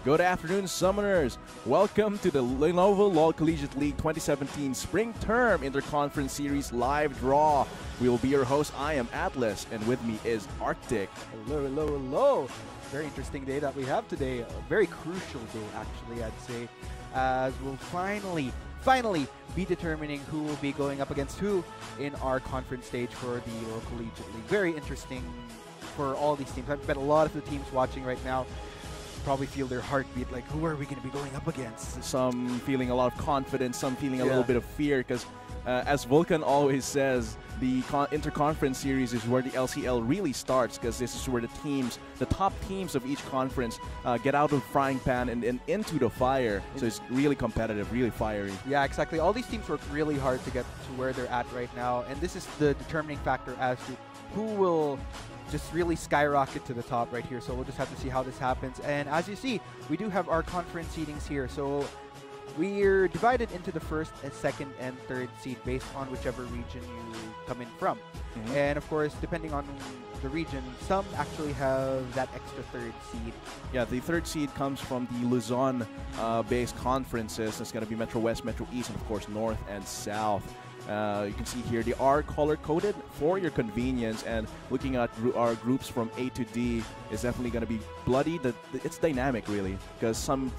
Good afternoon, Summoners. Welcome to the Lenovo LOL Collegiate League 2017 Spring Term Interconference Series live draw. We will be your host. I am Atlas, and with me is Arctic. Hello, hello, hello. Very interesting day that we have today. A very crucial day, actually, I'd say, as we'll finally be determining who will be going up against who in our conference stage for the LOL Collegiate League. Very interesting for all these teams. I've bet a lot of the teams watching right now probably feel their heartbeat, like, who are we going to be going up against? Some feeling a lot of confidence, some feeling a little bit of fear, because as Vulcan always says, the Interconference Series is where the LCL really starts, because this is where the top teams of each conference get out of the frying pan and into the fire. So it's really competitive, really fiery. Yeah, exactly. All these teams work really hard to get to where they're at right now, and this is the determining factor as to who will just really skyrocket to the top right here. So we'll just have to see how this happens. And as you see, we do have our conference seedings here. So we're divided into the first and second and third seed based on whichever region you come in from. And of course, depending on the region, some actually have that extra third seed. Yeah, the third seed comes from the Luzon-based conferences. It's going to be Metro West, Metro East, and of course North and South. You can see here they are color-coded for your convenience, and looking at our groups from A to D is definitely going to be bloody. It's dynamic, really, because some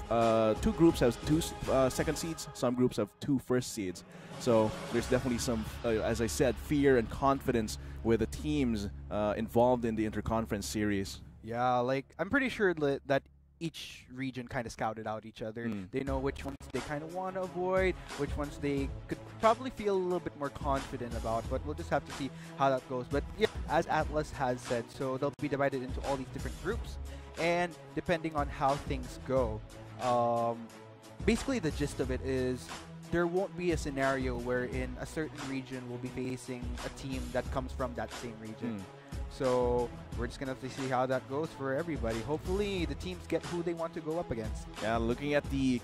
two groups have two second seeds, some groups have two first seeds. So there's definitely some, as I said, fear and confidence with the teams involved in the Interconference Series. Yeah, like, I'm pretty sure that each region kind of scouted out each other. They know which ones they kind of want to avoid, which ones they could probably feel a little bit more confident about, but we'll just have to see how that goes. But yeah, as Atlas has said, so they'll be divided into all these different groups, and depending on how things go, basically the gist of it is there won't be a scenario wherein a certain region will be facing a team that comes from that same region. So we're just going to have to see how that goes for everybody. Hopefully the teams get who they want to go up against. Yeah, looking at the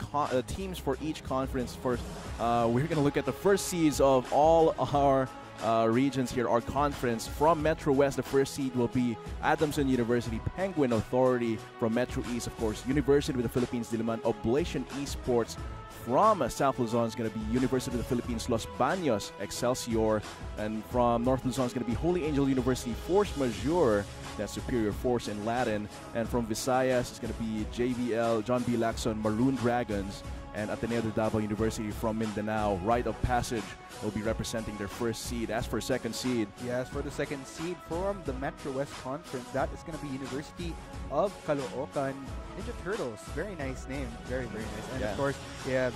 teams for each conference first, we're going to look at the first seeds of all our regions here, our conference. From Metro West, the first seed will be Adamson University, Penguin Authority. From Metro East, of course, University of the Philippines, Diliman, Oblation Esports. From South Luzon is going to be University of the Philippines, Los Baños, Excelsior. And from North Luzon is going to be Holy Angel University, Force Majeure, that's Superior Force in Latin. And from Visayas, it's going to be JBL, John B. Lacson, Maroon Dragons. And Ateneo de Davao University from Mindanao, Rite of Passage, will be representing their first seed. As for second seed, yes, for the second seed from the Metro West Conference, that is going to be University of Caloocan Ninja Turtles. Very nice name, very, very nice. And of course, we have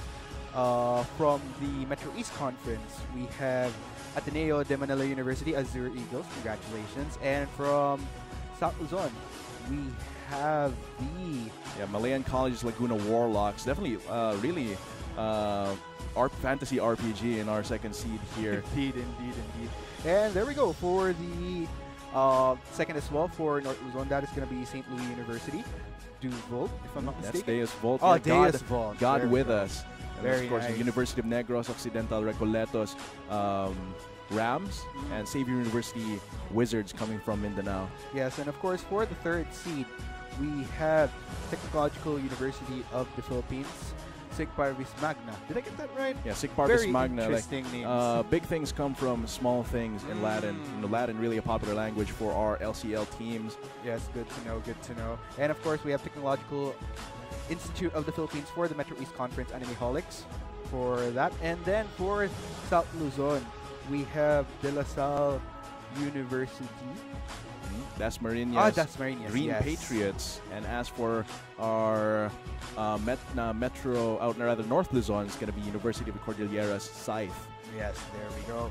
from the Metro East Conference, we have Ateneo de Manila University, Azure Eagles. Congratulations. And from South Luzon, we have the Malayan College Laguna Warlocks. Definitely really fantasy RPG in our second seed here. Indeed. And there we go for the second as well for North Luzon. That is going to be St. Louis University. Volt, if I'm not mistaken. That's Deus Volt. Oh, Deus Volt. God with us. And very of course, nice. The University of Negros Occidental Recoletos Rams, and Xavier University Wizards coming from Mindanao. Yes, and of course for the third seed, we have Technological University of the Philippines, Sig Parvis Magna. Did I get that right? Yeah, Sig Parvis Very Magna. Interesting names. Big things come from small things in Latin. Latin really a popular language for our LCL teams. Yes, good to know, good to know. And of course, we have Technological Institute of the Philippines for the Metro East Conference, Animeholics for that. And then for South Luzon, we have De La Salle University. Dasmariñas, Dasmariñas, Green yes. Patriots. And as for our North Luzon, it's going to be University of the Cordilleras, Scythe. Yes, there we go.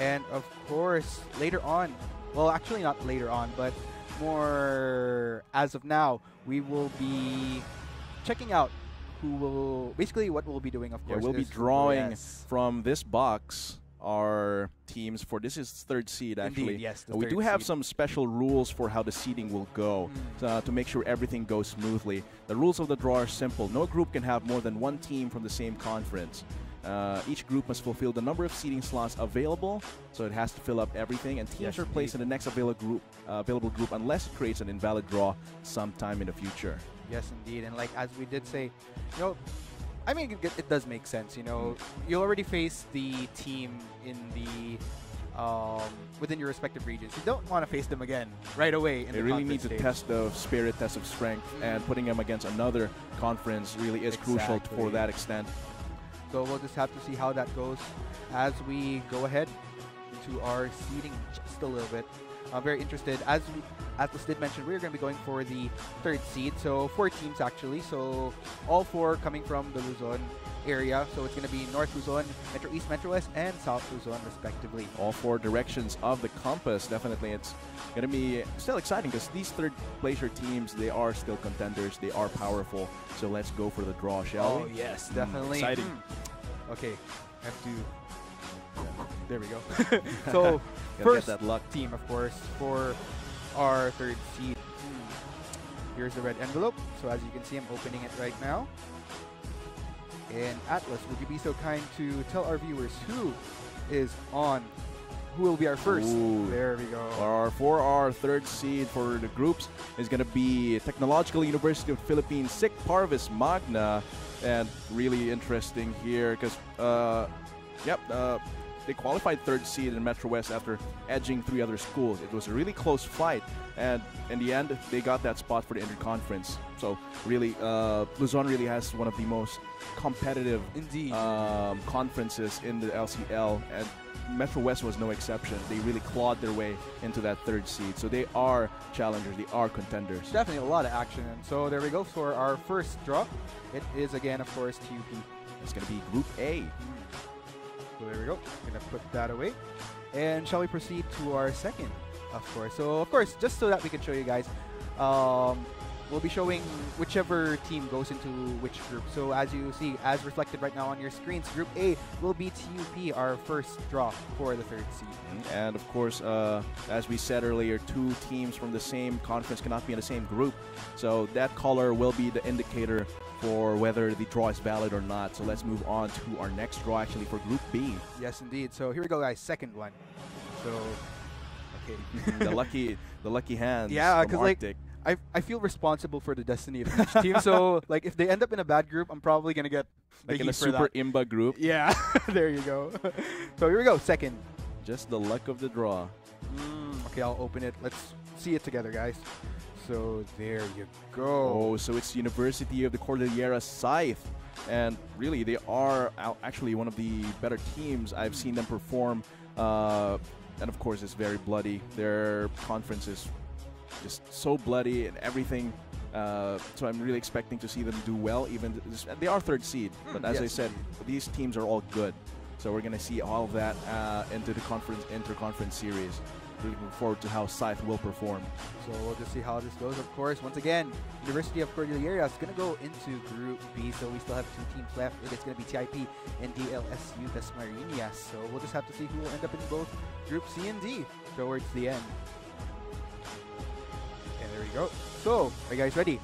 And of course, later on, well, actually not later on, but more as of now, we will be checking out who will, basically what we'll be doing, of course. We'll be drawing from this box our teams for this is third seed actually. Indeed, yes, we do have some special rules for how the seeding will go to make sure everything goes smoothly. The rules of the draw are simple. No group can have more than one team from the same conference. Each group must fulfill the number of seating slots available, so it has to fill up everything, and teams are placed in the next available group unless it creates an invalid draw sometime in the future. Yes, indeed. And like as we did say, you know, I mean, it does make sense. You know, you already faced the team in the within your respective regions. You don't want to face them again right away. They really need to test the spirit test of strength, and putting them against another conference really is crucial for that extent. So we'll just have to see how that goes as we go ahead into our seeding just a little bit. I'm very interested. As Atlas did mention, we're going to be going for the 3rd seed. So 4 teams actually. So all 4 coming from the Luzon area. So it's going to be North Luzon, Metro East, Metro West, and South Luzon respectively. All 4 directions of the compass. Definitely it's going to be still exciting because these 3rd placer teams, they are still contenders. They are powerful. So let's go for the draw, shall we? Oh yes, definitely. Exciting. Okay, I have to... There we go. So first that luck team, of course, for our 3rd seed. Here's the red envelope. So as you can see, I'm opening it right now. And Atlas, would you be so kind to tell our viewers who will be our first? Ooh. There we go. For our 3rd seed for the groups is going to be Technological University of the Philippines, SIC Parvis Magna. And really interesting here because, they qualified 3rd seed in Metro West after edging 3 other schools. It was a really close fight, and in the end, they got that spot for the Interconference. So really, Luzon really has one of the most competitive conferences in the LCL, and Metro West was no exception. They really clawed their way into that 3rd seed. So they are challengers. They are contenders. Definitely a lot of action. And so there we go for our first draw. It is again, of course, TUP. It's going to be Group A. So there we go. Gonna put that away. And shall we proceed to our second, of course. So of course, just so that we can show you guys, we'll be showing whichever team goes into which group. So as you see, as reflected right now on your screens, Group A will be TUP, our first draw for the 3rd seed. And of course, as we said earlier, 2 teams from the same conference cannot be in the same group. So that color will be the indicator for whether the draw is valid or not. So let's move on to our next draw actually for Group B. Yes, indeed. So here we go, guys. Second one. So, okay. the lucky hands. Yeah, because like I feel responsible for the destiny of each team. So like if they end up in a bad group, I'm probably gonna get like in a super imba group. Yeah, there you go. So here we go. Second. Just the luck of the draw. Okay, I'll open it. Let's see it together, guys. So there you go. Oh, so it's University of the Cordillera Scythe. And really, they are actually one of the better teams. I've seen them perform. And of course, it's very bloody. Their conference is just so bloody and everything. So I'm really expecting to see them do well. Even they are 3rd seed. But as I said, these teams are all good. So we're going to see all of that into the Interconference series. Really looking forward to how Scythe will perform. So we'll just see how this goes. Of course, once again, University of Cordillera is going to go into Group B. So we still have 2 teams left. It is going to be TIP and DLSU Dasmariñas. So we'll just have to see who will end up in both Group C and D towards the end. And there we go. So, are you guys ready?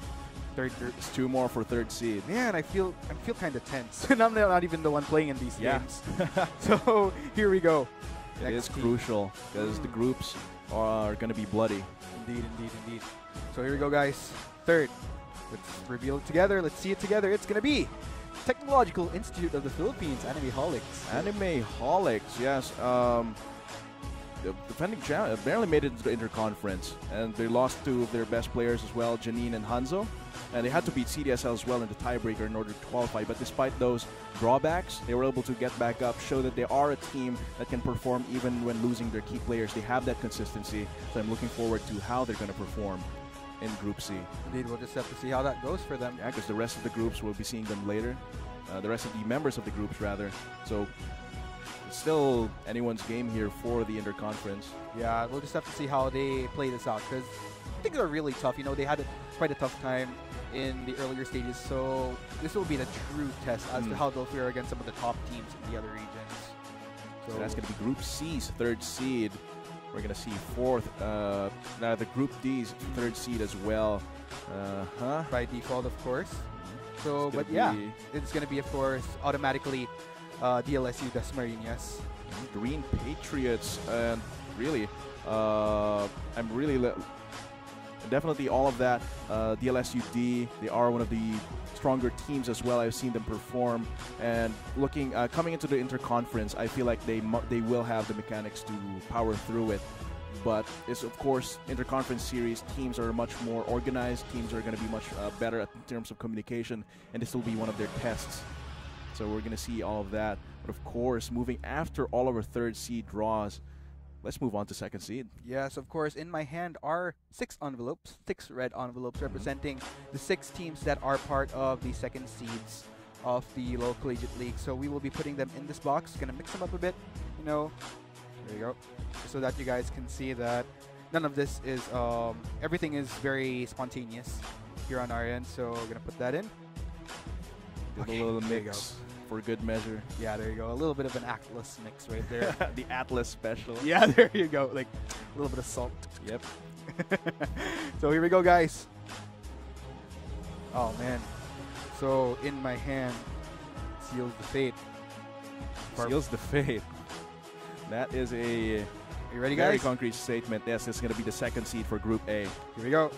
3rd group. It's 2 more for 3rd seed. Man, I feel kind of tense. And I'm not even the one playing in these games. So here we go. It is crucial because the groups are going to be bloody. Indeed, indeed, indeed. So here we go, guys. 3rd. Let's reveal it together. Let's see it together. It's going to be Technological Institute of the Philippines, Anime-holics. Anime-holics, yes. The defending champion barely made it into the Interconference, and they lost 2 of their best players as well, Janine and Hanzo. And they had to beat CDSL as well in the tiebreaker in order to qualify. But despite those drawbacks, they were able to get back up, show that they are a team that can perform even when losing their key players. They have that consistency, so I'm looking forward to how they're going to perform in Group C. Indeed, we'll just have to see how that goes for them. Yeah, because the rest of the groups, we'll be seeing them later. The rest of the members of the groups, rather. So it's still anyone's game here for the Interconference. Yeah, we'll just have to see how they play this out, because things are really tough. You know, they had quite a tough time in the earlier stages, so this will be the true test as to how they'll fare against some of the top teams in the other regions. So that's going to be Group C's 3rd seed. We're going to see 4th. Now the Group D's 3rd seed as well. By default, of course. So, but yeah, it's going to be, of course, automatically DLSU Dasmariñas. Green Patriots, and really, I'm really definitely all of that. DLSUD, they are one of the stronger teams as well. I've seen them perform, and looking coming into the interconference, I feel like they will have the mechanics to power through it. But it's, of course, interconference series. Teams are much more organized. Teams are going to be much better in terms of communication, and this will be one of their tests. So we're going to see all of that. But of course, moving after all of our third seed draws, let's move on to second seed. Yes, of course. In my hand are 6 envelopes, 6 red envelopes representing the 6 teams that are part of the second seeds of the local collegiate league. So we will be putting them in this box. Gonna mix them up a bit, you know. There you go. So that you guys can see that none of this is, everything is very spontaneous here on our end. So we're gonna put that in. Give a little mix for good measure. Yeah, there you go. A little bit of an Atlas mix right there. The Atlas special. Yeah, there you go. Like a little bit of salt. Yep. So here we go, guys. Oh man. So in my hand, seals the fate. Seals the fate. That is a Are you ready, very guys? concrete statement. Yes, it's going to be the second seed for Group A. Here we go.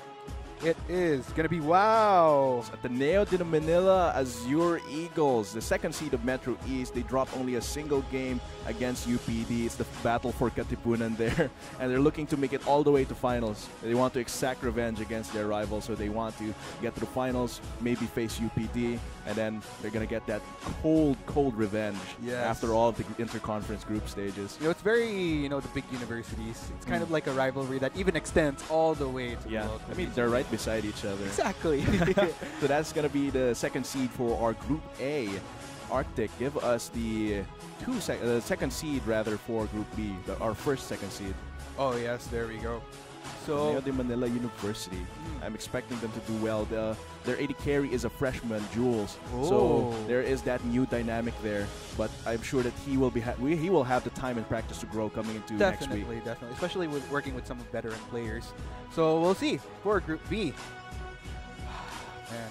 It is going to be, wow. It's Ateneo de Manila Azure Eagles, the second seed of Metro East. They dropped only a single game against UPD. It's the battle for Katipunan there. And they're looking to make it all the way to finals. They want to exact revenge against their rival, so they want to get to the finals, maybe face UPD, and then they're going to get that cold, cold revenge after all of the interconference group stages. You know, it's very, you know, the big universities. It's kind of like a rivalry that even extends all the way to the local. I mean, they're right beside each other. Exactly. So that's going to be the second seed for our Group A. Arctic, give us the second seed rather for Group B, our first second seed. Oh yes, there we go. So Ateneo de Manila University. I'm expecting them to do well. Their AD carry is a freshman, Jules. So there is that new dynamic there. But I'm sure that he will have the time and practice to grow coming into next week. Definitely, especially with working with some veteran players. So we'll see for Group B. Man.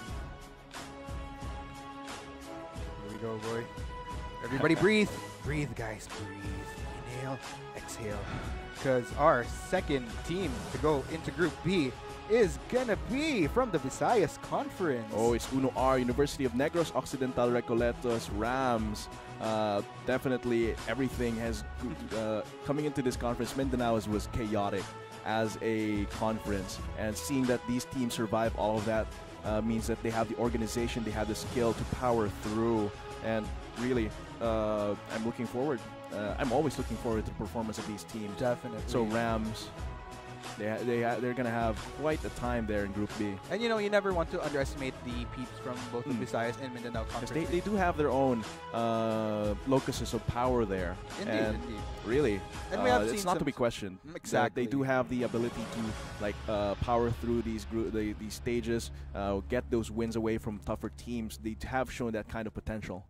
Here we go, boy. Everybody breathe. Breathe, guys. Breathe. Inhale, exhale. Because our second team to go into Group B is gonna be from the Visayas Conference. Oh, it's Uno R, University of Negros Occidental Recoletos, Rams. Definitely everything has coming into this conference. Mindanao was chaotic as a conference, and seeing that these teams survive all of that means that they have the organization, they have the skill to power through, and really, I'm looking forward. I'm always looking forward to the performance of these teams. Definitely. So Rams, they're going to have quite a time there in Group B. And you know, you never want to underestimate the peeps from both the Visayas and Mindanao Conference. They do have their own locuses of power there. Indeed. Really, and we have it's not to be questioned. Exactly. They do have the ability to power through these stages, get those wins away from tougher teams. They have shown that kind of potential.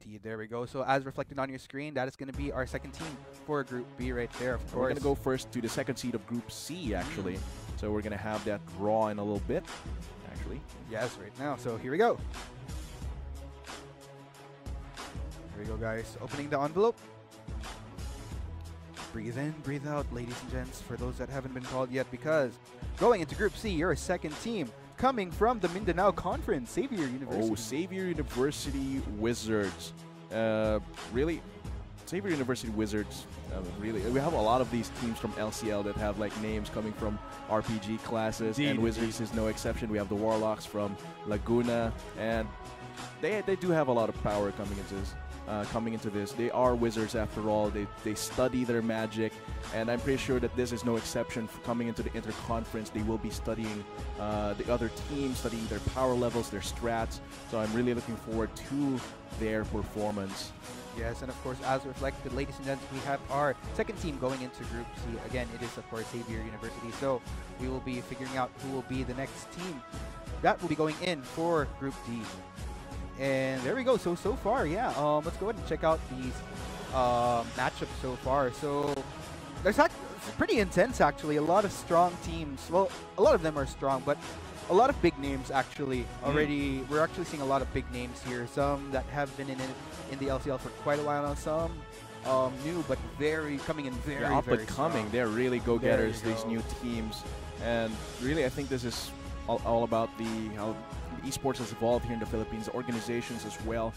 Indeed, there we go. So as reflected on your screen, that is going to be our second team for Group B right there, of course. We're going to go first to the second seed of Group C, actually. So we're going to have that draw in a little bit, actually. Yes, right now. So here we go. Here we go, guys. Opening the envelope. Breathe in, breathe out, ladies and gents, for those that haven't been called yet, because going into Group C, you're a second team. Coming from the Mindanao Conference, Xavier University. Oh, Xavier University Wizards. Really, Xavier University Wizards. Really, we have a lot of these teams from LCL that have like names coming from RPG classes, and Wizards is no exception. We have the Warlocks from Laguna, and they do have a lot of power coming into this. They are wizards after all. They study their magic, and I'm pretty sure that this is no exception for coming into the interconference. They will be studying the other teams, studying their power levels, their strats. So I'm really looking forward to their performance. Yes, and of course, as reflected, ladies and gents, we have our second team going into Group C. Again, it is, of course, Xavier University. So we will be figuring out who will be the next team that will be going in for Group D. And there we go. So far, yeah. Let's go ahead and check out these matchups so far. So it's pretty intense, actually. A lot of strong teams. Well, a lot of them are strong, but a lot of big names actually already. We're actually seeing a lot of big names here. Some that have been in the LCL for quite a while now. Some new, but coming in very up and very coming. strong. They're really go-getters. These new teams. And really, I think this is all about how esports has evolved here in the Philippines, organizations as well.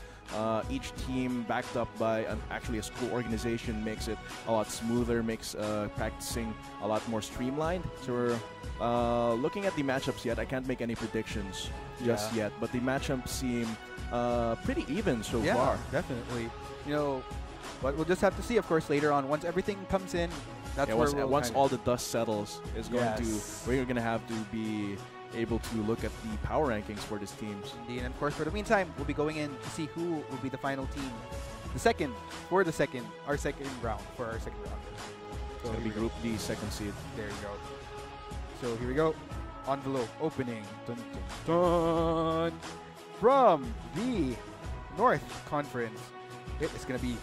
Each team backed up by actually a school organization makes it a lot smoother, makes practicing a lot more streamlined. So we're looking at the matchups yet. I can't make any predictions just yet, but the matchups seem pretty even so far. Definitely. You know, but we'll just have to see, of course, later on. Once everything comes in, that's where once all the dust settles, we're going to have to be able to look at the power rankings for these teams. Indeed, and of course, for the meantime, we'll be going in to see who will be the final team, our second round. So it's going to be Group D, second seed. There you go. So here we go. Envelope opening. Dun, dun, dun. From the North Conference, it is going to be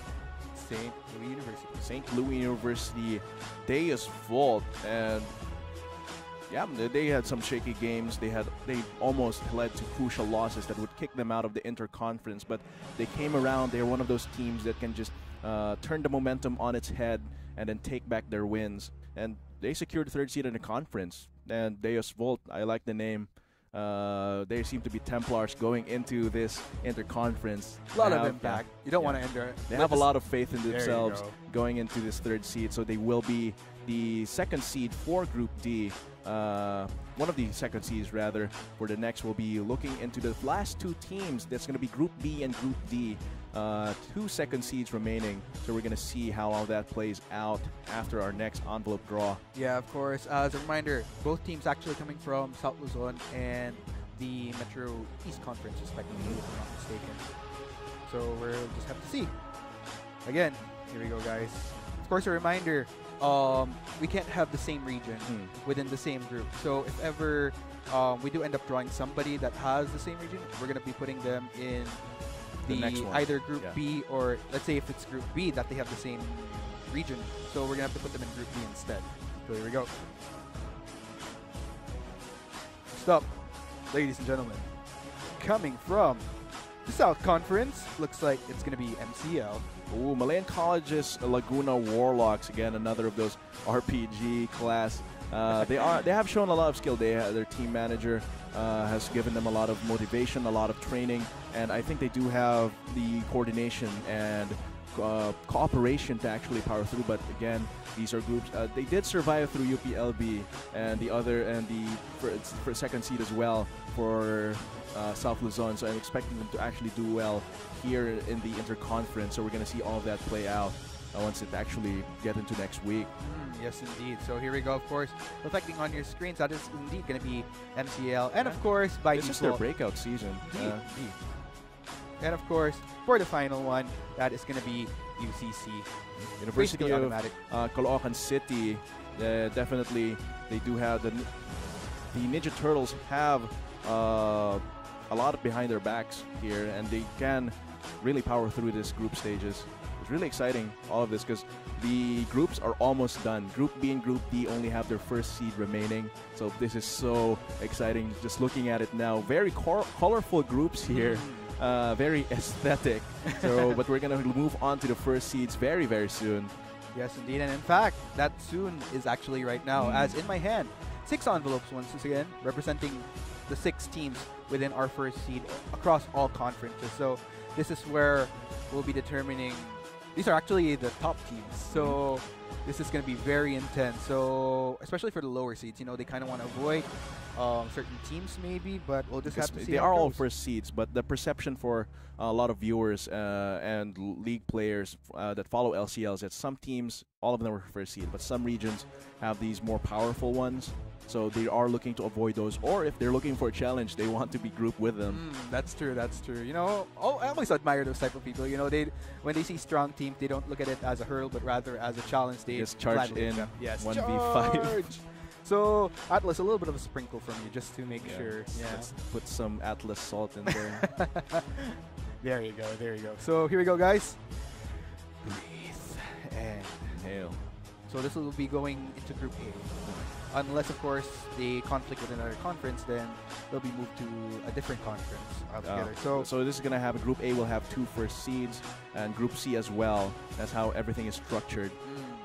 St. Louis University. St. Louis University, Deus Vault, and yeah, they had some shaky games. They almost led to crucial losses that would kick them out of the Interconference, but they came around. They're one of those teams that can just turn the momentum on its head and then take back their wins. And they secured third seed in the conference. And Deus Vault, I like the name. They seem to be Templars going into this Interconference. A lot of impact. You don't want to enter it. They have a lot of faith in themselves going into this third seed, so they will be the second seed for Group D. One of the second seeds, rather, for the next will be looking into the last two teams. That's going to be Group B and Group D. Two second seeds remaining, so we're going to see how all that plays out after our next envelope draw. Yeah, of course. As a reminder, both teams actually coming from South Luzon and the Metro East Conference, respectively, if I'm not mistaken. So we'll just have to see. Again, here we go, guys. Of course, a reminder, we can't have the same region within the same group. So if ever we do end up drawing somebody that has the same region, we're going to be putting them in the next one. Either Group B, or let's say if it's Group B that they have the same region. So we're going to have to put them in Group B instead. So here we go. Stop, ladies and gentlemen. Coming from the South Conference, looks like it's going to be MCL. Ooh, Malayan College's Laguna Warlocks, again, another of those RPG class. They have shown a lot of skill. Their team manager has given them a lot of motivation, a lot of training, and I think they do have the coordination and cooperation to actually power through. But again, these are groups. They did survive through UPLB and for second seed as well for South Luzon. So I'm expecting them to actually do well here in the Interconference. So we're going to see all of that play out once it actually get into next week. Yes, indeed. So here we go, of course. Reflecting on your screens, that is indeed going to be MCL. And of course, by this is their breakout season. And of course, for the final one, that is going to be UCC. University of Caloocan City. Definitely, they do have the Ninja Turtles have a lot behind their backs here, and they can really power through this group stages. It's really exciting, all of this, because the groups are almost done. Group B and Group D only have their first seed remaining, so this is so exciting just looking at it now. Very colorful groups here, very aesthetic. So, but we're going to move on to the first seeds very, very soon. Yes, indeed, and in fact, that soon is actually right now, as in my hand, 6 envelopes once again, representing the 6 teams within our first seed across all conferences. So this is where we'll be determining. These are actually the top teams, so this is going to be very intense. So especially for the lower seeds, you know, they kind of want to avoid certain teams maybe, but we'll just have to see. They are all first seeds, but the perception for a lot of viewers and league players that follow LCL is that some teams, all of them are first seed, but some regions have these more powerful ones. So they are looking to avoid those, or if they're looking for a challenge, they want to be grouped with them. That's true. That's true. You know, I always admire those type of people. You know, when they see strong teams, they don't look at it as a hurdle, but rather as a challenge. They just charge in. Yes, 1v5. So Atlas, a little bit of a sprinkle from you, just to make sure. Yeah. Let's put some Atlas salt in there. There you go. There you go. So here we go, guys. Breathe and inhale. So this will be going into Group A. Unless, of course, they conflict with another conference, then they'll be moved to a different conference altogether. So this is going to have Group A will have 2 first seeds, and Group C as well. That's how everything is structured.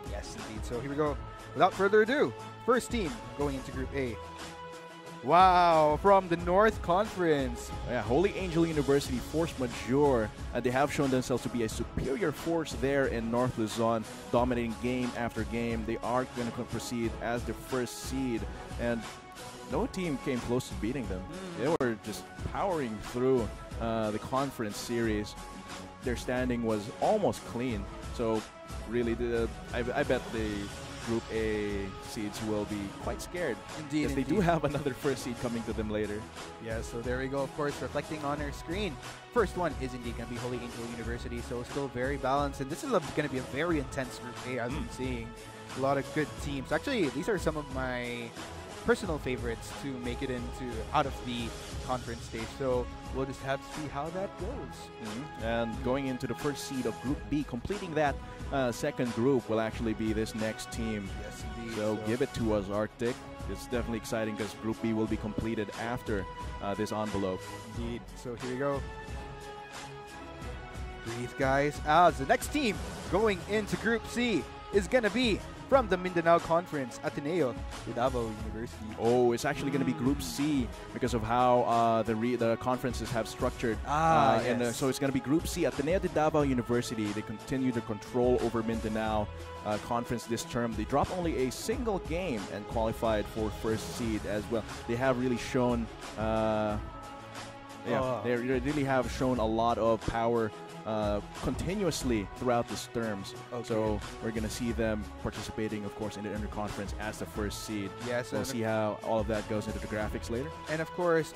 Yes, indeed. So here we go. without further ado, first team going into Group A. Wow, from the North Conference. Yeah, Holy Angel University, force majeure. They have shown themselves to be a superior force there in North Luzon, dominating game after game. They are going to proceed as the first seed, and no team came close to beating them. They were just powering through the conference series. Their standing was almost clean. So really, I bet the Group A seeds will be quite scared. Indeed, because they do have another first seed coming to them later. Yeah, so there we go, of course, reflecting on our screen. First one is indeed going to be Holy Angel University, so still very balanced. And this is going to be a very intense Group A, as I'm seeing. A lot of good teams. Actually, these are some of my personal favorites to make it out of the conference stage. So we'll just have to see how that goes. And going into the first seed of Group B, completing that second group will actually be this next team. Yes, indeed. So give it to us, Arctic. It's definitely exciting because Group B will be completed after this envelope. Indeed. So here we go. Breathe, guys. As the next team going into Group C is going to be from the Mindanao Conference, Ateneo de Davao University. Oh, it's actually going to be Group C because of how the conferences have structured. Yes. And so it's going to be Group C, Ateneo de Davao University. They continue their control over Mindanao Conference this term. They dropped only a single game and qualified for first seed as well. They have really shown, they really have shown a lot of power continuously throughout these terms. Okay. So we're going to see them participating, of course, in the Interconference as the first seed. Yes, we'll see how all of that goes into the graphics later. And of course,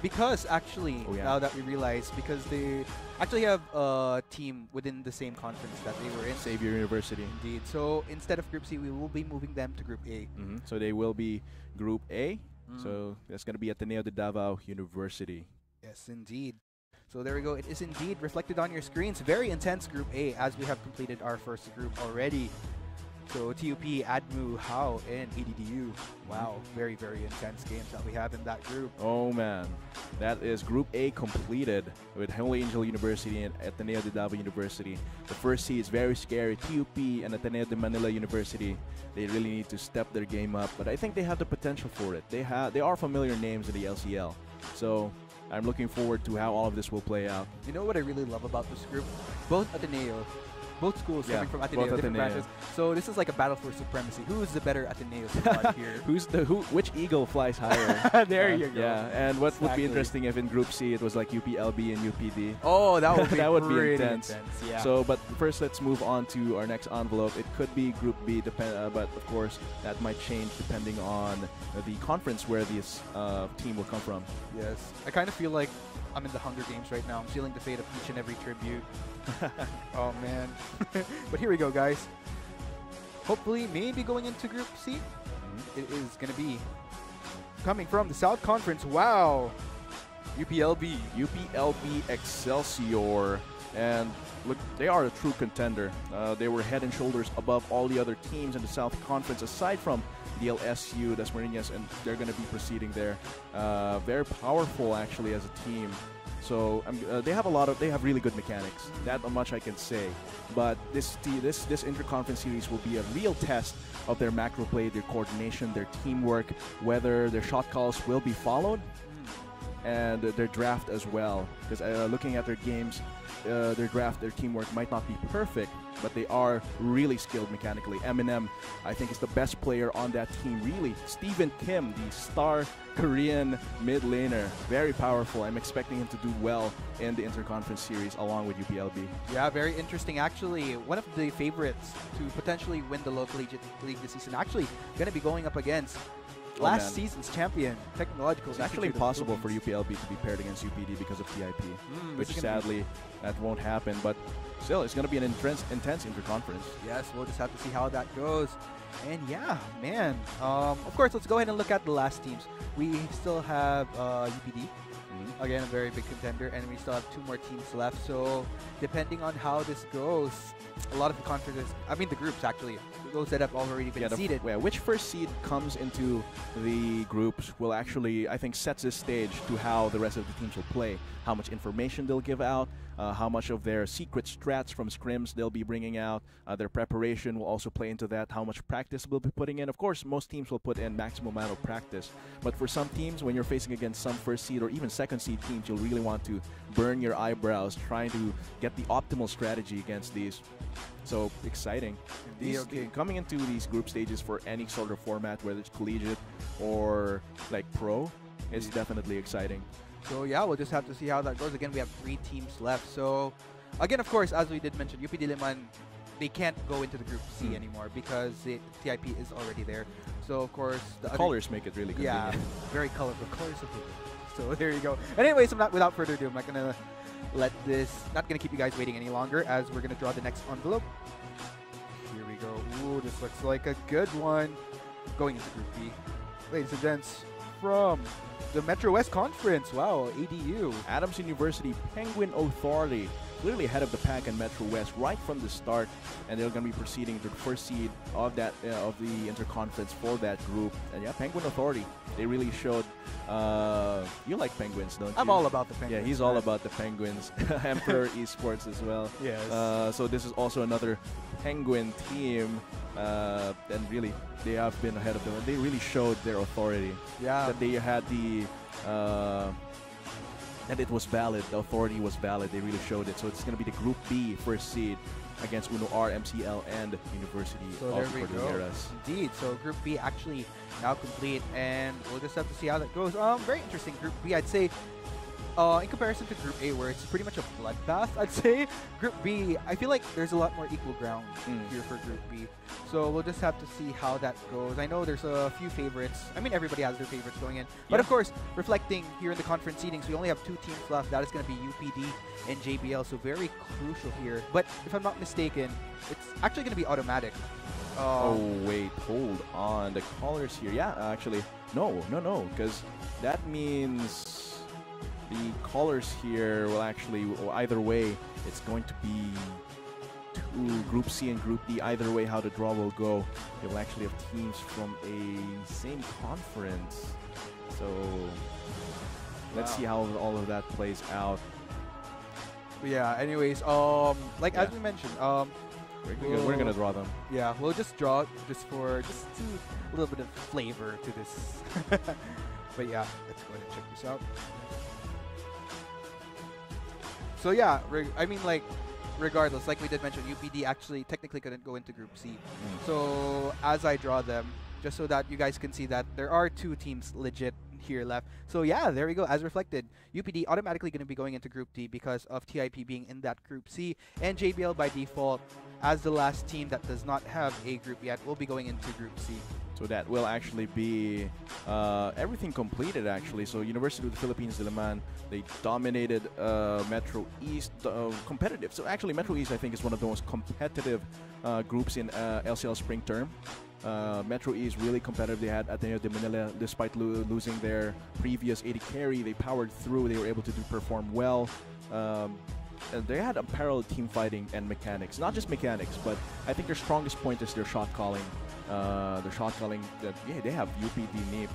because actually, now that we realize, because they actually have a team within the same conference that they were in. Xavier University. Indeed. So instead of Group C, we will be moving them to Group A. So they will be Group A. So that's going to be Ateneo de Davao University. Yes, indeed. So there we go. It is indeed reflected on your screens. Very intense Group A as we have completed our first group already. So TUP, ADMU, HOW, and ADDU. Wow, very, very intense games that we have in that group. Oh man, that is Group A completed with Holy Angel University and Ateneo de Davao University. The first seed is very scary. TUP and Ateneo de Manila University, they really need to step their game up, but I think they have the potential for it. They are familiar names in the LCL. So I'm looking forward to how all of this will play out. You know what I really love about this group? Both Ateneo, both schools coming from Ateneo, different branches. So this is like a battle for supremacy. Who is the better Ateneo squad here? Which eagle flies higher? There you go. Yeah, and what would be interesting if in Group C it was like UPLB and UPD. Oh, that would be that would be intense. Yeah. So, but first let's move on to our next envelope. It could be Group B, but of course that might change depending on the conference where this team will come from. Yes, I kind of feel like I'm in the Hunger Games right now. I'm sealing the fate of each and every tribute. Oh man. But here we go, guys. Hopefully, maybe going into Group C, it is going to be coming from the South Conference. Wow. UPLB. UPLB Excelsior. And look, they are a true contender. They were head and shoulders above all the other teams in the South Conference, aside from the LSU, Las Marinas, and they're going to be proceeding there. Very powerful, actually, as a team. So they have really good mechanics. That much I can say. But this interconference series will be a real test of their macro play, their coordination, their teamwork, whether their shot calls will be followed, and their draft as well. Because looking at their games, their draft, their teamwork might not be perfect, but they are really skilled mechanically. Eminem, I think, is the best player on that team, really. Stephen Kim, the star Korean mid laner, very powerful. I'm expecting him to do well in the Interconference Series along with UPLB. Yeah, very interesting. Actually, one of the favorites to potentially win the local league this season, actually going to be going up against last season's champion, Technological. It's actually impossible for UPLB to be paired against UPD because of TIP, which sadly that won't happen. But still, it's going to be an intense interconference. Yes, we'll just have to see how that goes. And yeah, man. Of course, let's go ahead and look at the last teams. We still have UPD. Again, a very big contender, and we still have 2 more teams left. So, depending on how this goes, a lot of the groups actually, those that have already been seeded. Which first seed comes into the groups will actually, I think, sets the stage to how the rest of the teams will play, how much information they'll give out, how much of their secret strats from scrims they'll be bringing out. Their preparation will also play into that, how much practice we'll be putting in. Of course, most teams will put in maximum amount of practice, but for some teams, when you're facing against some first seed or even second seed teams, you'll really want to burn your eyebrows trying to get the optimal strategy against these. So exciting. Coming into these group stages for any sort of format, whether it's collegiate or like pro, is definitely exciting. So yeah, we'll just have to see how that goes. Again, we have 3 teams left. So again, of course, as we did mention, UP Diliman, they can't go into the Group C anymore because TIP is already there. So of course, the colors make it really convenient. Yeah, very colorful colors of the. So there you go. Anyways, without further ado, I'm not gonna not gonna keep you guys waiting any longer, as we're gonna draw the next envelope. Here we go. Ooh, this looks like a good one. Going into Group B, ladies and gents, from the Metro West Conference. Wow, ADU. Adams University Penguin Authority, clearly ahead of the pack in Metro West right from the start, and they're going to be proceeding to the first seed of that of the Interconference for that group. And yeah, Penguin Authority, they really showed. You like Penguins, don't you? I'm all about the Penguins. Yeah, he's all about the Penguins. Emperor Esports as well. Yes. So this is also another Penguin team, and really they have been ahead of them. They really showed their authority. Yeah. That they had the. And it was valid. The authority was valid. They really showed it. So it's going to be the Group B first seed against Uno R, MCL, and University of Cordilleras. Indeed. So Group B actually now complete, and we'll just have to see how that goes. Very interesting Group B, I'd say. In comparison to Group A, where it's pretty much a bloodbath, I'd say, Group B, I feel like there's a lot more equal ground here for Group B. So we'll just have to see how that goes. I know there's a few favorites. I mean, everybody has their favorites going in. But of course, reflecting here in the conference seedings, we only have 2 teams left. That is going to be UPD and JBL, so very crucial here. But if I'm not mistaken, it's actually going to be automatic. Oh, wait, hold on. The colors here. Yeah, actually, no, because that means the colors here will actually, either way, it's going to be 2 Group C and Group D. Either way, how the draw will go, they will actually have teams from a same conference. So let's see how all of that plays out. Yeah. Anyways, as we mentioned, we're gonna draw them. Yeah, we'll just draw just to a little bit of flavor to this. But yeah, let's go ahead and check this out. So yeah, regardless, like we did mention, UPD actually technically couldn't go into Group C. So as I draw them, just so that you guys can see that there are 2 teams legit here left. So yeah, there we go. As reflected, UPD automatically going to be going into Group D because of TIP being in that Group C, and JBL by default, as the last team that does not have a group yet, will be going into Group C. So that will actually be everything completed, actually. So University of the Philippines, Diliman, they dominated Metro East competitive. So actually, Metro East, I think, is one of the most competitive groups in LCL Spring Term. Metro East really competitive. They had Ateneo de Manila, despite losing their previous 80 carry, they powered through. They were able to perform well. And they had a parallel team fighting and mechanics. Not just mechanics, but I think their strongest point is their shot calling. Their shot calling, they have UPD NIP.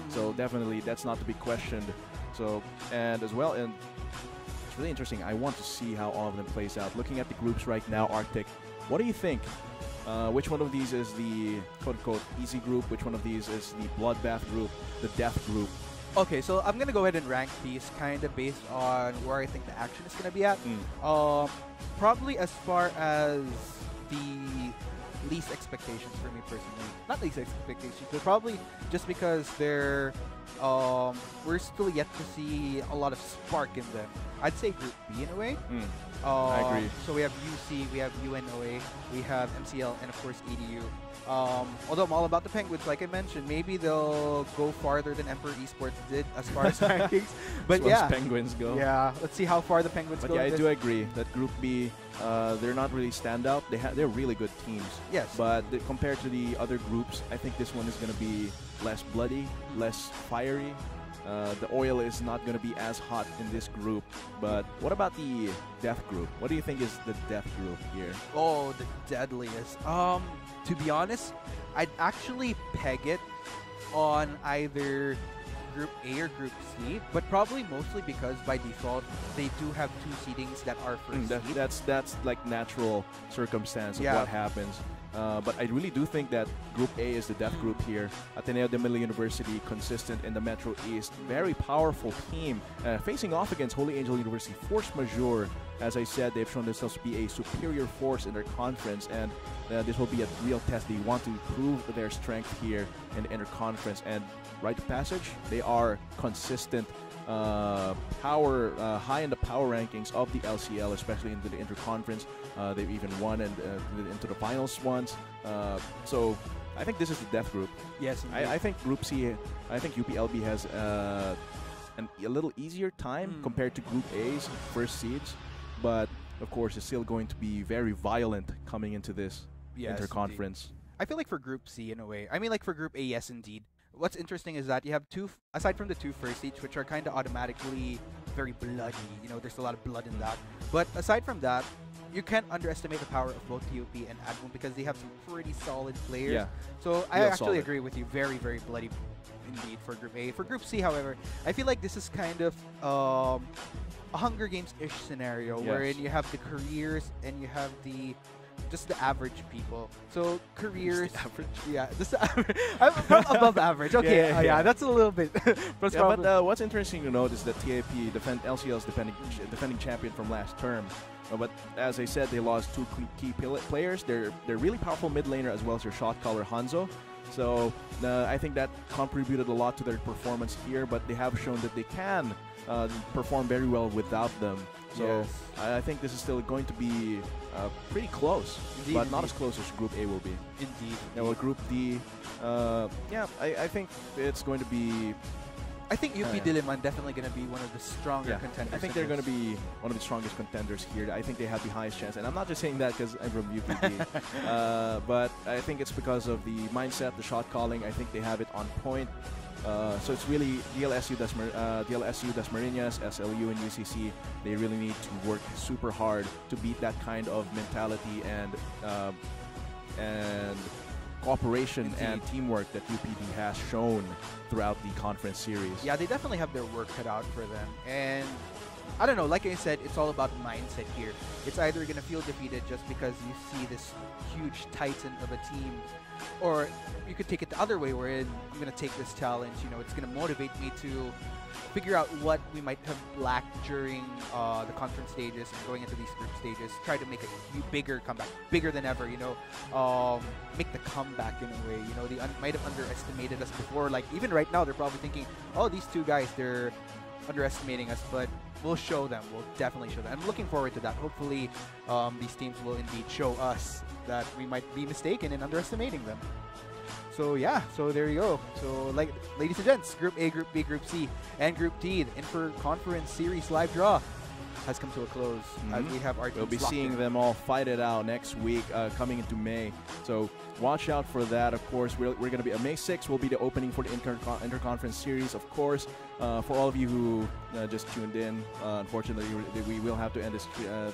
So definitely that's not to be questioned. So, and as well, and it's really interesting. I want to see how all of them plays out. Looking at the groups right now, Arctic, what do you think? Which one of these is the quote-unquote easy group? Which one of these is the bloodbath group, the death group? Okay, so I'm going to go ahead and rank these kind of based on where I think the action is going to be at. Probably as far as the least expectations for me personally. Not least expectations, but probably just because they're we're still yet to see a lot of spark in them. I'd say Group B in a way. I agree. So we have UC, we have UNOA, we have MCL, and of course EDU. Although I'm all about the Penguins, like I mentioned, maybe they'll go farther than Emperor Esports did as far as rankings. But as yeah, Penguins go. Yeah, let's see how far the Penguins go. But yeah, I do agree that Group B, they're not really standout. They're really good teams. Yes. But compared to the other groups, I think this one is going to be less bloody, less fiery. The oil is not going to be as hot in this group. But what about the death group? What do you think is the death group here? Oh, the deadliest. To be honest, I'd actually peg it on either Group A or Group C, but probably mostly because by default they do have two seedings that are first seed. That's like natural circumstance of what happens. But I really do think that Group A is the death group here. Ateneo de Manila University, consistent in the Metro East, very powerful team, facing off against Holy Angel University, force majeure. As I said, they've shown themselves to be a superior force in their conference, and this will be a real test. They want to prove their strength here in the interconference, and rite of passage, they are consistent, high in the power rankings of the LCL, especially into the interconference. They've even won and into the finals once. So I think this is the death group. Yes, I think Group C, I think UPLB has a little easier time compared to Group A's first seeds. But of course, it's still going to be very violent coming into this interconference. Indeed. I feel like for Group C, in a way, I mean, like for Group A, yes, indeed. What's interesting is that you have aside from the two first seeds, which are kind of automatically very bloody. You know, there's a lot of blood in that. But aside from that, you can't underestimate the power of both TUP and Admon because they have some pretty solid players. Yeah. So I actually agree with you. Very, very bloody indeed for Group A. For Group C, however, I feel like this is kind of a Hunger Games-ish scenario wherein you have the careers and you have just the average people. So careers, just above average. Okay, that's a little bit. But what's interesting to note is that TAP LCL's defending champion from last term. But as I said, they lost two key players. They're really powerful mid laner as well as their shot caller Hanzo. So I think that contributed a lot to their performance here. But they have shown that they can perform very well without them. So I think this is still going to be pretty close, but not as close as Group A will be. Indeed. Now, well, Group D, I think it's going to be... I think UP Diliman definitely going to be one of the stronger contenders. I think they're going to be one of the strongest contenders here. I think they have the highest chance. And I'm not just saying that because I'm from UPD. But I think it's because of the mindset, the shot calling. I think they have it on point. So it's really DLSU, Dasmariñas, SLU, and UCC. They really need to work super hard to beat that kind of mentality and cooperation and teamwork that UPD has shown throughout the conference series. Yeah, they definitely have their work cut out for them. And I don't know, like I said, it's all about mindset here. It's either going to feel defeated just because you see this huge titan of a team, or you could take it the other way wherein I'm going to take this challenge, you know, it's going to motivate me to figure out what we might have lacked during the conference stages and going into these group stages, try to make a bigger comeback, bigger than ever, you know, make the comeback in a way. You know, they might have underestimated us before. Like, even right now, they're probably thinking, oh, these two guys, they're underestimating us, but we'll show them. We'll definitely show them. I'm looking forward to that. Hopefully, these teams will indeed show us that we might be mistaken in underestimating them. So yeah, so there you go. So like, ladies and gents, Group A, Group B, Group C, and Group D, the Interconference Series live draw has come to a close. As we have our teams we'll be seeing them all fight it out next week, coming into May. So watch out for that. Of course, we're going to be May 6th will be the opening for the Interconference Series. Of course, for all of you who just tuned in, unfortunately, we will have to end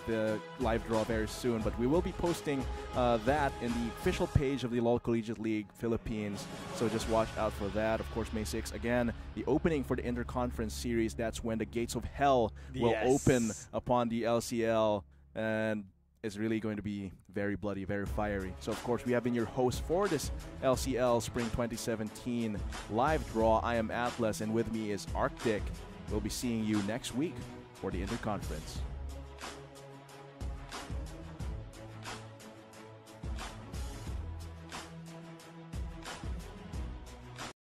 the live draw very soon. But we will be posting that in the official page of the LOL Collegiate League Philippines. So just watch out for that. Of course, May 6th, again, the opening for the Interconference Series. That's when the gates of hell will open upon the LCL, and it's really going to be very bloody, very fiery. So, of course, we have been your host for this LCL Spring 2017 live draw. I am Atlas, and with me is Arctic. We'll be seeing you next week for the Interconference.